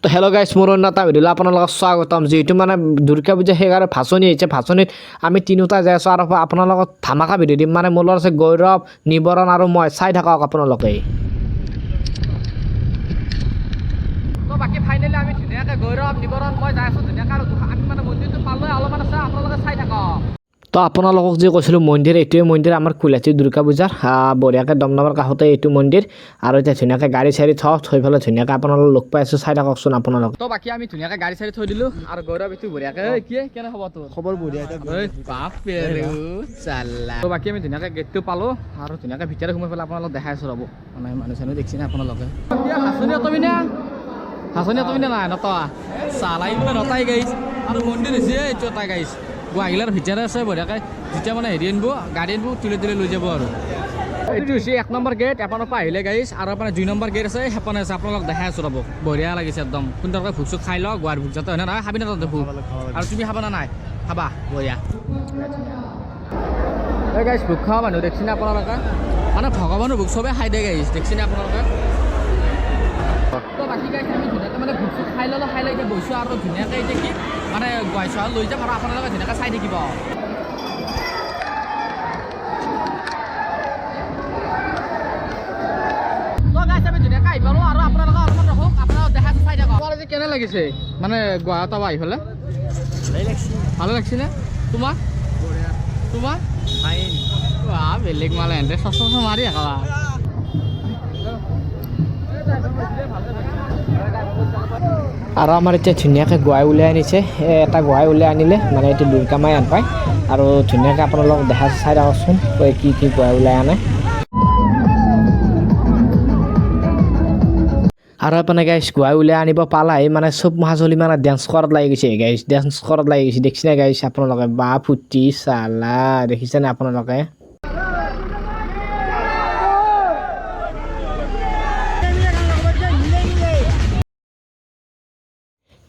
তো হেল্ল' গাইছ, মোৰ অন্য এটা ভিডিঅ'লৈ আপোনালোকক স্বাগতম। যিহেতু মানে দুৰ্গা পূজা সেইকাৰণে ভাচনি আহিছে, ভাচনিত আমি তিনিওটা যাই আছোঁ আৰু আপোনালোকক ধামাকা ভিডিঅ' দিম। মানে মোৰ লগত আছে গৌৰৱ, নিবৰণ আৰু মই। চাই থাকক আপোনালোকে। তো বাকী ফাইনেলি আমি ধুনীয়াকৈ গৌৰৱ, নিবৰণ, মই যাই আছোঁ ধুনীয়াকৈ। আৰু আমি মানে মন্দিৰটো পালোঁ, অলপমান আছে, আপোনালোকে চাই থাকক। তো আপোনালোকক যে কৈছিলোঁ মন্দিৰ, এইটোৱে মন্দিৰ আমাৰ কুলহাটী দুৰ্গা পূজাৰ বঢ়িয়াকৈ দমদমৰ কাষতে এইটো মন্দিৰ। আৰু এতিয়া ধুনীয়াকৈ গাড়ী চাড়ী থৈ পেলাই ধুনীয়াকৈ আপোনালোকক লগ পাই আছোঁ। চাই থাককচোন আপোনালোক। তো বাকী আমি ধুনীয়াকৈ গাড়ী চাড়ী থৈ দিলোঁ আৰু গৌৰৱ এইটো বঢ়িয়াকৈ কেনে হ'ব তোৰ খবৰ? বঢ়িয়াকৈ। তো বাকী আমি ধুনীয়াকৈ গেটটো পালোঁ আৰু ধুনীয়াকৈ ভিতৰত সোমাই পেলাই আপোনালোক দেখাই আছোঁ। ৰ'ব মানে মানুহ চানুহ দেখিছে নে আপোনালোকে? হাঁচনি অতমিনে নাই নতা চালাই বোলে নতাই গাইছ আৰু মন্দিৰ হৈছে এইটো এটা গাইছ। আহিলে ভিতৰে আছে বঢ়িয়াকৈ, যেতিয়া মানে হেৰি আনিব গাড়ী আনিব তুলি লৈ যাব। আৰু এইটো হৈছে 1 নম্বৰ গেট, এপানৰ পৰা আহিলে গাইছ। আৰু আপোনাৰ 2 নম্বৰ গেট আছে, সেপানে আছে, আপোনালোক দেখাই আছোঁ। ৰ'ব বঢ়িয়া লাগিছে একদম সুন্দৰকৈ ভোগ চোগ খাই লওক। গুৱাৰ ভোগ যাতে হয় নহয়, খাবি না তাতে ভোগ? আৰু তুমি খাবা না নাই? খাবা, বঢ়িয়া। এই গাইছ ভোগ খোৱা মানুহ দেখিছেনে আপোনালোকে? মানে ভগৱানৰ ভোগ চবেই খাই দিয়ে গাইছ, দেখিছেনে আপোনালোকে? তো বাকী গাইছ আমি ধুনীয়াকৈ মানে ভোগ চোগ খাই ল'লোঁ, খাই লৈ এতিয়া বহিছোঁ আৰু ধুনীয়াকৈ এতিয়া কি মানে গুৱাইছোঁ আৰু লৈ যাম আৰু আপোনালোকে ধুনীয়াকৈ চাই থাকিব। তো গাইছ আমি ধুনীয়াকৈ আহি পালোঁ আৰু আপোনালোকে অলপমান ৰখক, আপোনালোক দেখাটো চাই থাকক। তোমাৰ আজি কেনে লাগিছে মানে গুৱাহাটীৰ পৰা আহি পেলাই? ভালে লাগিছেনে তোমাৰ? তোমাৰ বেলেগ মালে এনে চচ মাৰি একেবাৰে। আৰু আমাৰ এতিয়া ধুনীয়াকৈ গুৱাই উলিয়াই আনিছে, এটা গুৱাই উলিয়াই আনিলে মানে এইটো দুৰ্গা মাই আন পায়। আৰু ধুনীয়াকৈ আপোনালোকক দেখা চাই থাককচোন কি গুৱাই উলিয়াই আনে। আৰু আপুনি গাইছ গুৱাই উলিয়াই আনিব পালাই মানে চব মাজুলী মানে ডেন্স কৰাত লাগি গৈছে গাইছ, ডেন্স কৰাত লাগি গৈছে। দেখিছেনে গাইছ আপোনালোকে? বা ফুটি চালা দেখিছেনে আপোনালোকে?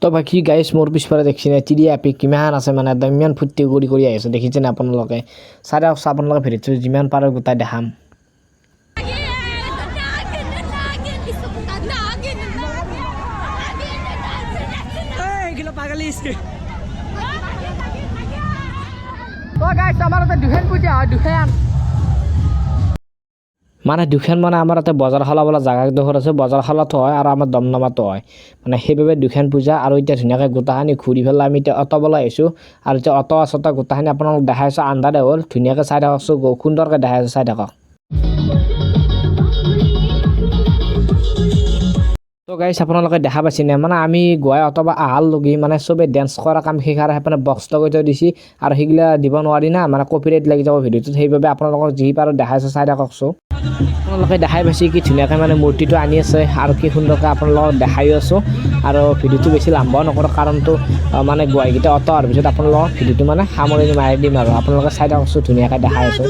তো বাকী গাইছ মোৰ পিছফালে দেখিছেনে তিৰিয়াপি কিমান আছে, মানে একদম ইমান ফূৰ্তি কৰি আহিছে। দেখিছেনে আপোনালোকে? চাই থাককচোন আপোনালোকে ভিডিঅ'টো যিমান পাৰে গোটাই দেখাম। মানে দুখন মানে আমাৰ ইয়াতে বজাৰ খালা বোলা জেগাডোখৰ আছে, বজাৰ খালাতো হয় আৰু আমাৰ দমদমাতো হয়। মানে সেইবাবে দুখন পূজা। আৰু এতিয়া ধুনীয়াকৈ গোটাখিনি ঘূৰি পেলাই আমি এতিয়া অটো বলাই আহিছোঁ। আৰু এতিয়া অটো আচলতে গোটাখিনি আপোনালোক দেখাই আছোঁ, আন্ধাৰে হ'ল। ধুনীয়াকৈ চাই থাককচোন, সুন্দৰকৈ দেখাই আছোঁ, চাই থাকক। তো গাইছ আপোনালোকে দেখা পাইছেনে? মানে আমি গুৱাই অথবা আহাৰ লগি মানে চবেই ডেন্স কৰা কাম শিকাৰ সেইপিনে বক্স লগাই থৈ দিছে। আৰু সেইগিলা দিব নোৱাৰি না, মানে কপিৰাইট লাগি যাব ভিডিঅ'টোত। সেইবাবে আপোনালোকক যি পাৰোঁ দেখাই আছোঁ, চাই থাককচোন। আপোনালোকে দেখাই পাইছে কি ধুনীয়াকৈ মানে মূৰ্তিটো আনি আছে আৰু কি সুন্দৰকৈ আপোনালোকক দেখাই আছোঁ। আৰু ভিডিঅ'টো বেছি লাম্বাও নকৰোঁ, কাৰণটো মানে গুৱাহাটীতে অটো অহাৰ পিছত আপোনালোকক ভিডিঅ'টো মানে সামৰণি মাৰি দিম। আৰু আপোনালোকে চাই থাককচোন, ধুনীয়াকৈ দেখাই আছোঁ।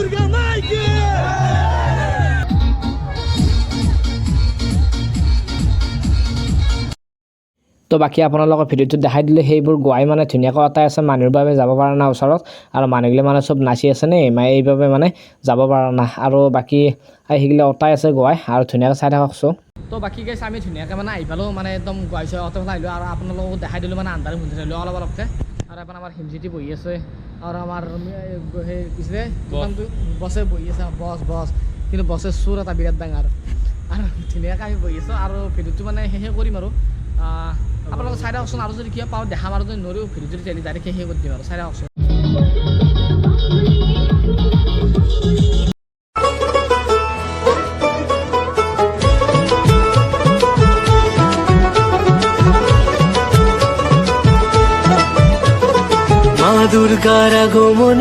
তো বাকী আপোনালোকৰ ভিডিঅ'টোত দেখাই দিলে সেইবোৰ গুৱাই মানে ধুনীয়াকৈ অটাই আছে, মানুহৰ বাবে যাব পৰা নাই ওচৰত। আৰু মানুহগিলা মানে চব নাচি আছে নে, এইবাবে মানে যাব পৰা নাই। আৰু বাকী সেইগিলা অটাই আছে গুৱাই আৰু ধুনীয়াকৈ চাই থাককচোন। তো বাকী গাইছ আমি ধুনীয়াকৈ মানে আহি পালোঁ, মানে একদম গুৱাই চাই অটো আহিলোঁ আৰু আপোনালোকক দেখাই দিলোঁ মানে আন্ধাৰে মুন্ধাৰে আহিলোঁ অলপকৈ। আৰু আপোনাৰ আমাৰ হিমজিটি বহি আছে আৰু আমাৰ সেই পিছে বছে বহি আছে, বছ কিন্তু বছে চোৰ এটা বিৰাট ডাঙৰ। আৰু ধুনীয়াকৈ আমি বহি আছোঁ আৰু ভিডিঅ'টো মানে শেষে কৰিম আৰু আপোনালোকে চাই থাককচোন। আৰু যদি কিবা পাওঁ দেখাম, আৰু যদি নোৱাৰিও ভিডিঅ'টো ডাইৰেক্ট শেষে কৰি দিম আৰু চাই থাককচোন। মা দুৰ্গাৰ আগমন।